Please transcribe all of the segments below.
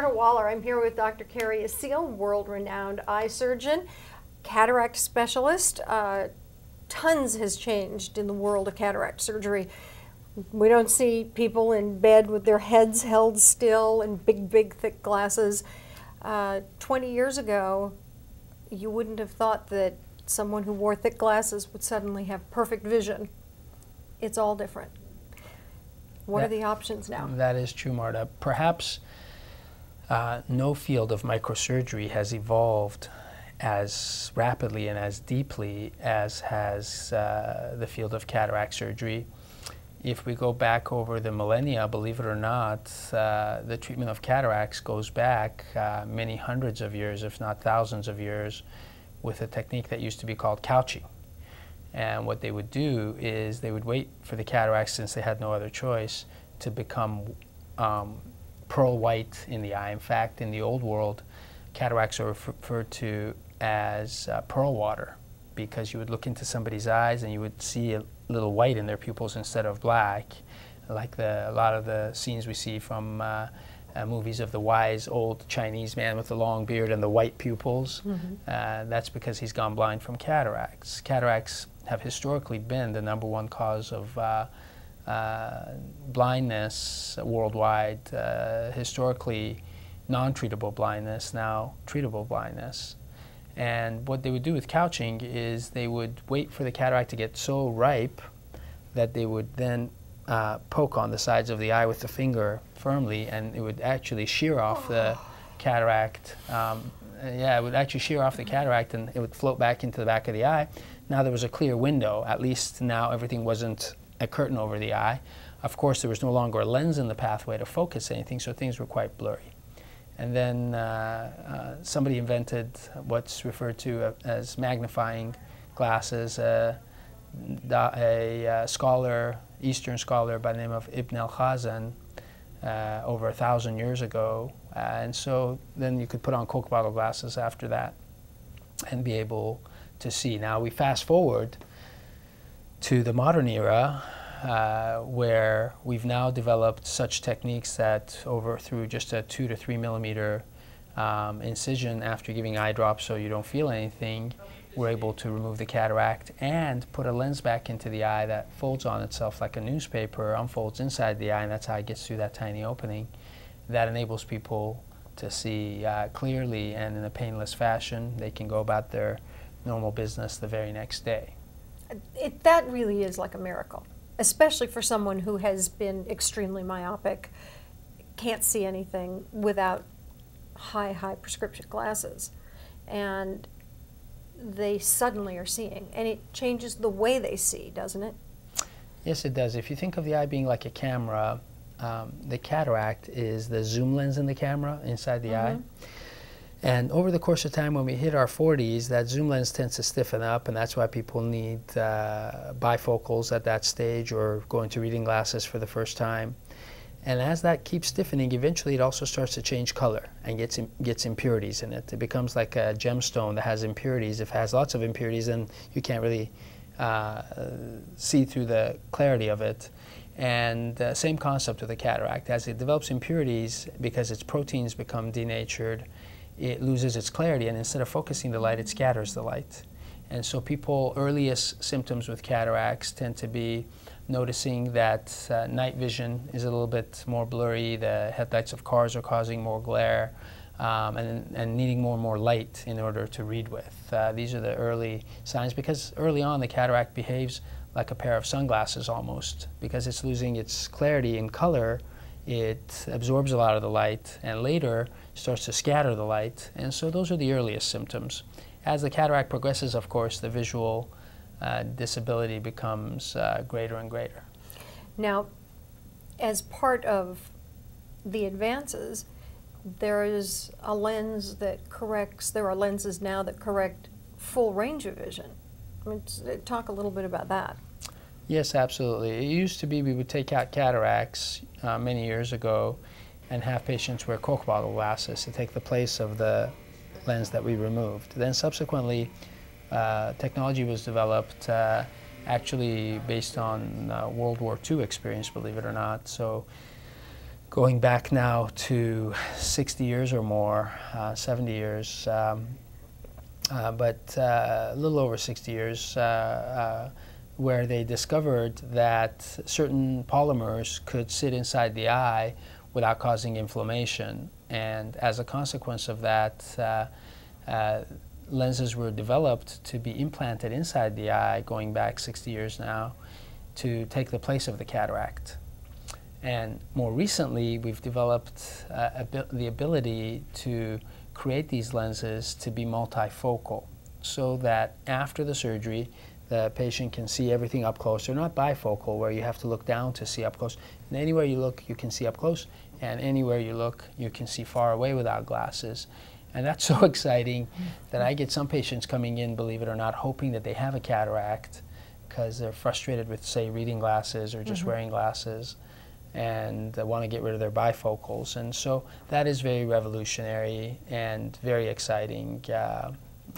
Donna Waller. I'm here with Dr. Kerry Assil, world-renowned eye surgeon, cataract specialist. Tons has changed in the world of cataract surgery. We don't see people in bed with their heads held still and big, thick glasses. 20 years ago, you wouldn't have thought that someone who wore thick glasses would suddenly have perfect vision. It's all different. What are the options now? That is true, Marta. Perhaps no field of microsurgery has evolved as rapidly and as deeply as has the field of cataract surgery. If we go back over the millennia, believe it or not, the treatment of cataracts goes back many hundreds of years, if not thousands of years, with a technique that used to be called couching. And what they would do is they would wait for the cataracts, since they had no other choice, to become pearl white in the eye. In fact, in the old world, cataracts are referred to as pearl water, because you would look into somebody's eyes and you would see a little white in their pupils instead of black, like a lot of the scenes we see from movies of the wise old Chinese man with the long beard and the white pupils. That's because he's gone blind from cataracts. Cataracts have historically been the #1 cause of blindness worldwide. Historically, non-treatable blindness, now treatable blindness. And what they would do with couching is they would wait for the cataract to get so ripe that they would then poke on the sides of the eye with the finger firmly, and it would actually shear off the cataract. Yeah, it would actually shear off the cataract, and it would float back into the back of the eye. Now there was a clear window. At least now everything wasn't a curtain over the eye. Of course, there was no longer a lens in the pathway to focus anything, so things were quite blurry. And then somebody invented what's referred to as magnifying glasses. A scholar, Eastern scholar by the name of Ibn al-Khazan, over 1,000 years ago. And so then you could put on Coke bottle glasses after that and be able to see. Now we fast forward to the modern era, where we've now developed such techniques that through just a 2 to 3 millimeter incision after giving eye drops so you don't feel anything, we're able to remove the cataract and put a lens back into the eye that folds on itself like a newspaper, unfolds inside the eye, and that's how it gets through that tiny opening. That enables people to see clearly and in a painless fashion. They can go about their normal business the very next day. That really is like a miracle, especially for someone who has been extremely myopic, can't see anything without high prescription glasses, and they suddenly are seeing, and it changes the way they see, doesn't it? Yes, it does. If you think of the eye being like a camera, the cataract is the zoom lens in the camera inside the eye. And over the course of time, when we hit our 40s, that zoom lens tends to stiffen up, and that's why people need bifocals at that stage, or go into reading glasses for the first time. And as that keeps stiffening, eventually it also starts to change color and gets impurities in it. It becomes like a gemstone that has impurities. If it has lots of impurities, then you can't really see through the clarity of it. And same concept with the cataract. As it develops impurities, because its proteins become denatured, it loses its clarity, and instead of focusing the light, it scatters the light. And so earliest symptoms with cataracts tend to be noticing that night vision is a little bit more blurry, the headlights of cars are causing more glare, and needing more and more light in order to read with. These are the early signs, because early on the cataract behaves like a pair of sunglasses almost, because it's losing its clarity in color. It absorbs a lot of the light, and later starts to scatter the light. And so those are the earliest symptoms. As the cataract progresses, of course, the visual disability becomes greater and greater. Now, as part of the advances, there is a lens that corrects, there are lenses now that correct full range of vision. I mean, talk a little bit about that. Yes, absolutely. It used to be we would take out cataracts many years ago and have patients wear Coke bottle glasses to take the place of the lens that we removed. Then subsequently, technology was developed actually based on World War II experience, believe it or not. So going back now to 60 years or more, 70 years, but a little over 60 years, where they discovered that certain polymers could sit inside the eye without causing inflammation. And as a consequence of that, lenses were developed to be implanted inside the eye, going back 60 years now, to take the place of the cataract. And more recently, we've developed the ability to create these lenses to be multifocal, so that after the surgery, the patient can see everything up close. They're not bifocal, where you have to look down to see up close. And anywhere you look, you can see up close, and anywhere you look, you can see far away without glasses. And that's so exciting that I get some patients coming in, believe it or not, hoping that they have a cataract because they're frustrated with, say, reading glasses or just wearing glasses, and want to get rid of their bifocals. And so that is very revolutionary and very exciting.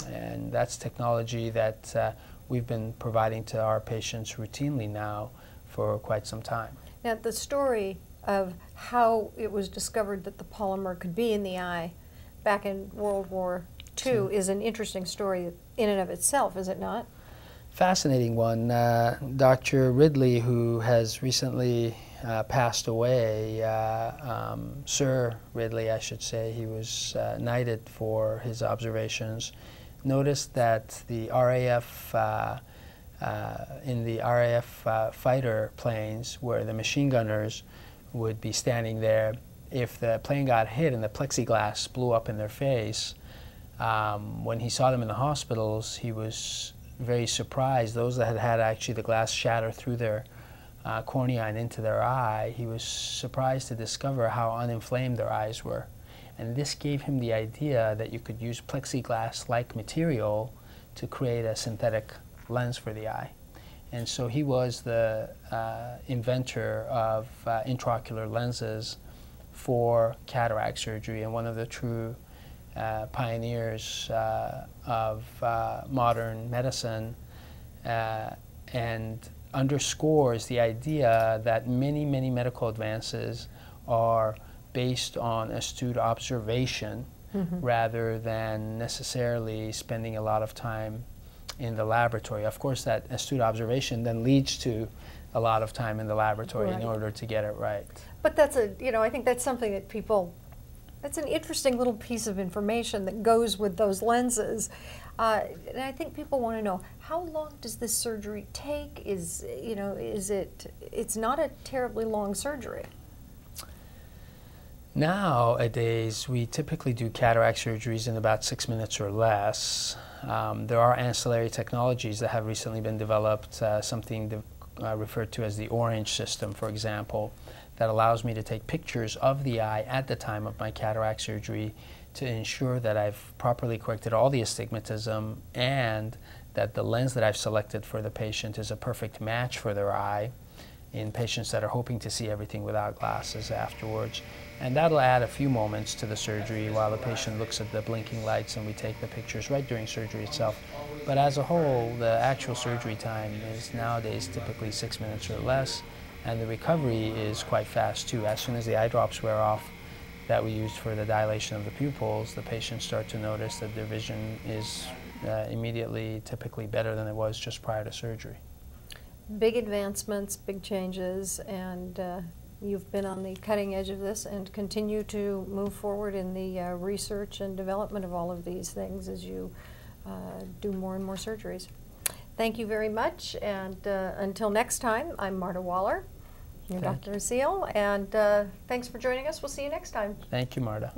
And that's technology that we've been providing to our patients routinely now for quite some time. Now, the story of how it was discovered that the polymer could be in the eye back in World War II is an interesting story in and of itself, is it not? Fascinating one. Dr. Ridley, who has recently passed away, Sir Ridley, I should say, he was knighted for his observations, noticed that the RAF, in the RAF fighter planes, where the machine gunners would be standing there, if the plane got hit and the plexiglass blew up in their face, when he saw them in the hospitals, he was very surprised. Those that had actually the glass shatter through their cornea and into their eye, he was surprised to discover how uninflamed their eyes were. And this gave him the idea that you could use plexiglass-like material to create a synthetic lens for the eye. And so he was the inventor of intraocular lenses for cataract surgery, and one of the true pioneers of modern medicine, and underscores the idea that many, many medical advances are based on astute observation rather than necessarily spending a lot of time in the laboratory. Of course, that astute observation then leads to a lot of time in the laboratory in order to get it right. But that's I think that's something that people, that's an interesting little piece of information that goes with those lenses. And I think people want to know, how long does this surgery take? It's not a terribly long surgery. Nowadays, we typically do cataract surgeries in about 6 minutes or less. There are ancillary technologies that have recently been developed, something referred to as the orange system, for example, that allows me to take pictures of the eye at the time of my cataract surgery to ensure that I've properly corrected all the astigmatism and that the lens that I've selected for the patient is a perfect match for their eye in patients that are hoping to see everything without glasses afterwards. And that'll add a few moments to the surgery while the patient looks at the blinking lights and we take the pictures right during surgery itself. But as a whole, the actual surgery time is nowadays typically 6 minutes or less, and the recovery is quite fast too. As soon as the eye drops wear off that we used for the dilation of the pupils, the patients start to notice that their vision is immediately typically better than it was just prior to surgery. Big advancements, big changes, and you've been on the cutting edge of this and continue to move forward in the research and development of all of these things as you do more and more surgeries. Thank you very much, and until next time, I'm Marta Waller, Dr. Assil, and thanks for joining us. We'll see you next time. Thank you, Marta.